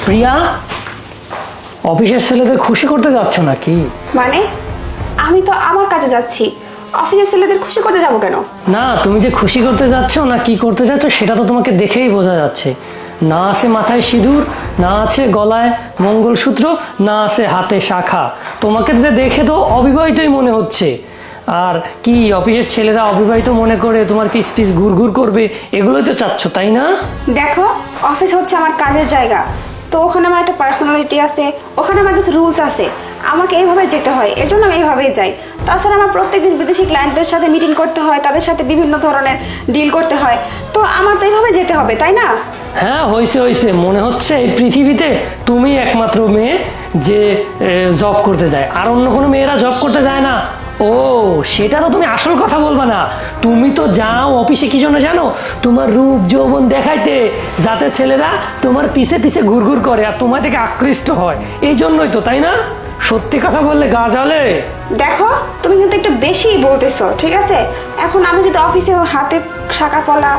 প্রিয়া, অফিসের ছেলেদের খুশি করতে যাচ্ছ নাকি? মানে আমি তো আমার কাজে যাচ্ছি, অফিসের ছেলেদের খুশি করতে যাব কেন? না, তুমি যে খুশি করতে যাচ্ছ না কি করতে যাচ্ছ সেটা তো তোমাকে দেখেই বোঝা যাচ্ছে। না আছে মাথায় সিঁদুর, না আছে গলায় মঙ্গলসূত্র, না আছে হাতে শাখা। তোমাকে তো দেখে তো অবিবাহিতই মনে হচ্ছে। আর কি অফিসের ছেলেরা অবিবাহিত মনে করে তোমার পিস পিস ঘুরঘুর করবে, এগুলোই তো চাচ্ছ, তাই না? দেখো, অফিস হচ্ছে আমার কাজের জায়গা, তো ওখানে আমার একটা পার্সোনালিটি আছে, ওখানে আমার কিছু রুলস আছে, আমাকে এইভাবে যেতে হয়, এর জন্য আমি এইভাবেই যাই। তাছাড়া আমার প্রত্যেকদিন বিদেশি ক্লায়েন্টদের সাথে মিটিং করতে হয়, তাদের সাথে বিভিন্ন ধরনের ডিল করতে হয়, তো আমার তো এইভাবে যেতে হবে, তাই না? হ্যাঁ, হয়েছে হয়েছে, মনে হচ্ছে এই পৃথিবীতে তুমি একমাত্র মেয়ে যে জব করতে যায়, আর অন্য কোনো মেয়েরা জব করতে যায় না। ও, সেটা তো তুমি আসল কথা বলবা না। তুমি তো যাও অফিসে কি জন্য জানো? তোমার রূপ যৌবন দেখাইতে, যাতে ছেলেরা তোমার পিছে পিছে ঘুরঘুর করে আর তোমার থেকে আকৃষ্ট হয়, এই জন্যই তো, তাই না? সত্যি কথা বললে গা জ্বলে। দেখো, তুমি কিন্তু একটু বেশি বলতেছো, ঠিক আছে? এখন আমি যদি অফিসে হাতে শাঁখা পলা,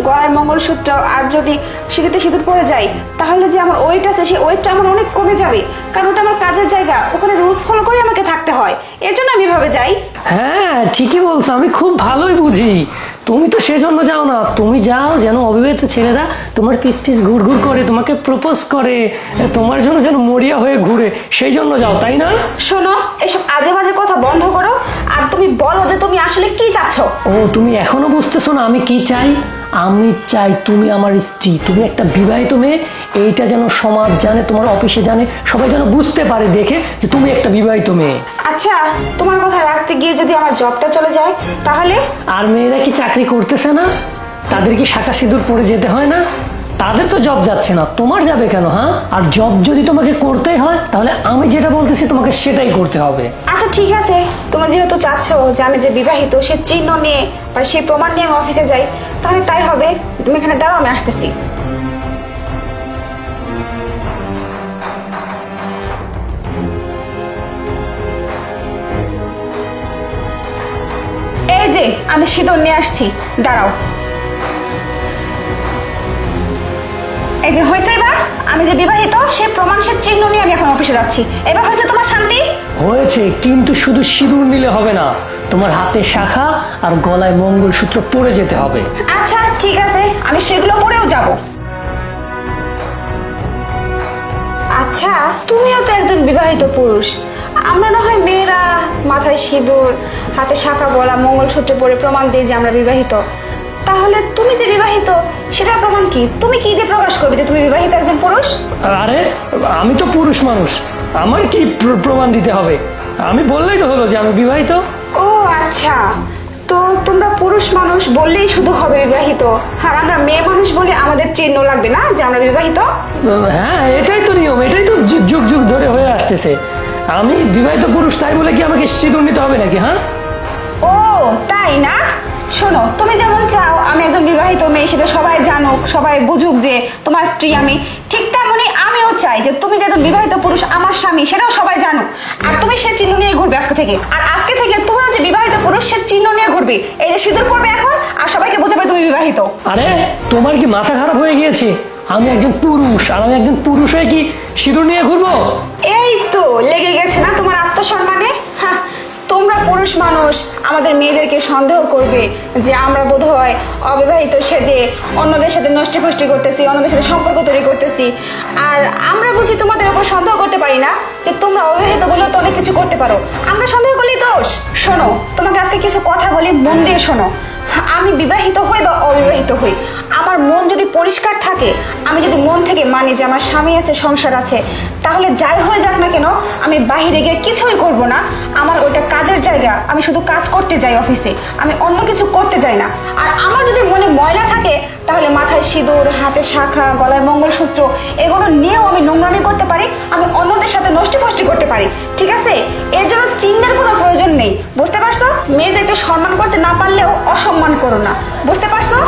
গলায় মঙ্গলসূত্র আর যদি সিঁথিতে সিঁদুর পরে যাই, তাহলে যে আমার ওয়েট আছে সেই ওয়েটটা আমার অনেক কমে যাবে, কারণ ওটা আমার কাজের জায়গা, ওখানে রুলস ফলো করে আমাকে থাকতে হয়, এর জন্য আমি এভাবে যাই। হ্যাঁ, ঠিকই বলছো, আমি খুব ভালোই বুঝি। তুমি তো সেজন্য যাও না, তুমি যাও যেন অবিবাহিত ছেলেরা তোমার পিস পিস ঘুরঘুর করে, তোমাকে প্রপোজ করে, তোমার জন্য যেন মরিয়া হয়ে ঘুরে, সেই জন্য যাও, তাই না? শোনো, এসব আজে বাজে কথা বন্ধ করো, আর তুমি বলো যে তুমি আসলে কি চাচ্ছ। ও, তুমি এখনো বুঝতেছো না আমি কি চাই? আমি চাই তুমি আমার স্ত্রী, তুমি একটা বিবাহিত মেয়ে, এইটা যেন সমাজ জানে, তোমার অফিসে জানে, সবাই যেন বুঝতে পারে দেখে যে তুমি একটা বিবাহিত মেয়ে। আচ্ছা, তোমার কথা রাখতে গিয়ে যদি আমার জবটা চলে যায় তাহলে? আর মেয়েরা কি চাকরি করতেছে না? তাদের কি শাঁখা সিঁদুর পরে যেতে হয় না? তাদের তো জব যাচ্ছে না, তোমার যাবে কেন? হ্যাঁ, আর জব যদি তোমাকে করতেই হয় তাহলে আমি যেটা বলতেছি তোমাকে সেটাই করতে হবে। আচ্ছা ঠিক আছে, তুমি যেহেতু চাচ্ছ যে আমি যে বিবাহিত সে চিহ্ন নিয়ে বা সেই প্রমাণ নিয়ে আমি অফিসে যাই, তাহলে তাই হবে। তুমি এখানে দাঁড়াও, আমি আসতেছি। এই যে আমি সিঁদুর নিয়ে আসছি, দাঁড়াও। এই যে হয়েছে, এবার আমি যে বিবাহিত সে প্রমাণ, সে চিহ্ন নিয়ে আমি এখন অফিসে যাচ্ছি। এবার হয়েছে তোমার শান্তি? হয়েছে, কিন্তু শুধু সিঁদুর নিলে হবে না, তোমার হাতে শাখা আর গলায় মঙ্গলসূত্র পরে যেতে হবে। আচ্ছা ঠিক আছে, আমি সেগুলো পরেও যাব। আচ্ছা, তুমিও তো একজন বিবাহিত পুরুষ, আমরা না হয় মেয়েরা মাথায় সিঁদুর, হাতে শাখা বলা, মঙ্গলসূত্র পরে প্রমাণ দিই যে আমরা বিবাহিত, তাহলে তুমি যে বিবাহিত সেটা প্রমাণ কি? তুমি কি দিয়ে প্রকাশ করবে যে তুমি বিবাহিত একজন পুরুষ? আরে, আমি তো পুরুষ মানুষ, আমার কি প্রমাণ দিতে হবে? আমি বললেই তো হলো যে আমি বিবাহিত। ও আচ্ছা, তো তোমরা পুরুষ মানুষ বললেই শুধু হবে বিবাহিত, আর আমরা মেয়ে মানুষ বলে আমাদের চিহ্ন লাগবে না যে আমরা বিবাহিত? হ্যাঁ, এটাই তো নিয়ম, এটাই তো যুগ যুগ ধরে হয়ে আসতেছে। আমি বিবাহিত পুরুষ তাই বলে কি আমাকে সিঁদুর নিতে হবে নাকি? হ্যাঁ। ও তাই না? শোনো, তুমি যেমন চাও আমি একজন বিবাহিত মেয়ে, সেটা সবাই জানুক, সবাই বুঝুক যে তোমার স্ত্রী আমি, ঠিক তেমনই আমিও চাই যে তুমি যে একজন বিবাহিত পুরুষ, আমার স্বামী, সেটাও সবাই জানুক। আর তুমি সে চিহ্ন নিয়ে ঘুরবে আজকে থেকে, আর আজকে থেকে তুমিও যে বিবাহিত পুরুষ সে চিহ্ন নিয়ে ঘুরবে, এই যে সিঁদুর পরবে এখন, আর সবাইকে বোঝাবে তুমি বিবাহিত। আরে, তোমার কি মাথা খারাপ হয়ে গিয়েছে? আমি একজন পুরুষ, আর আমি একজন পুরুষ হয়ে কি সিঁদুর নিয়ে ঘুরবো? এই তো লেগে গেছে না তোমার আত্মসম্মানে? হ্যাঁ, তোমরা পুরুষ মানুষ আমাদের মেয়েদেরকে সন্দেহ করবে যে আমরা বোধহয় অবিবাহিত সেজে অন্যদের সাথে নষ্টি ফষ্টি করতেছি, অন্যদের সাথে সম্পর্ক তৈরি করতেছি। আর আমরা বুঝি তোমাদের উপর সন্দেহ করতে পারি না যে তোমরা অবিবাহিত বলেও তো অনেক কিছু করতে পারো, আমরা সন্দেহ করলেই দোষ? শোনো, তোমাকে আজকে কিছু কথা বলি, মন দিয়ে শোনো। আমি বিবাহিত হই বা অবিবাহিত হই, আমার মন যদি পরিষ্কার থাকে, আমি যদি মন থেকে মানি যে আমার স্বামী আছে, সংসার আছে, তাহলে যাই হয়ে যাক না কেন আমি বাইরে গিয়ে কিছুই করব না। আমার ওইটা কাজের জায়গা, আমি শুধু কাজ করতে যাই অফিসে, আমি অন্য কিছু করতে যাই না। আর আমার যদি মনে ময়লা থাকে, তাহলে মাথায় সিঁদুর, হাতে শাখা, গলায় মঙ্গলসূত্র, এগুলো নিয়েও আমি নোংরামি করতে পারি, আমি অন্যদের সাথে নষ্টি ফষ্টি করতে পারি, ঠিক আছে? এর জন্য চিহ্নের কোনো প্রয়োজন নেই, বুঝতে পারছো? মেয়েদেরকে সম্মান করতে না পারলেও অসম্মান করো না, বুঝতে পারছো?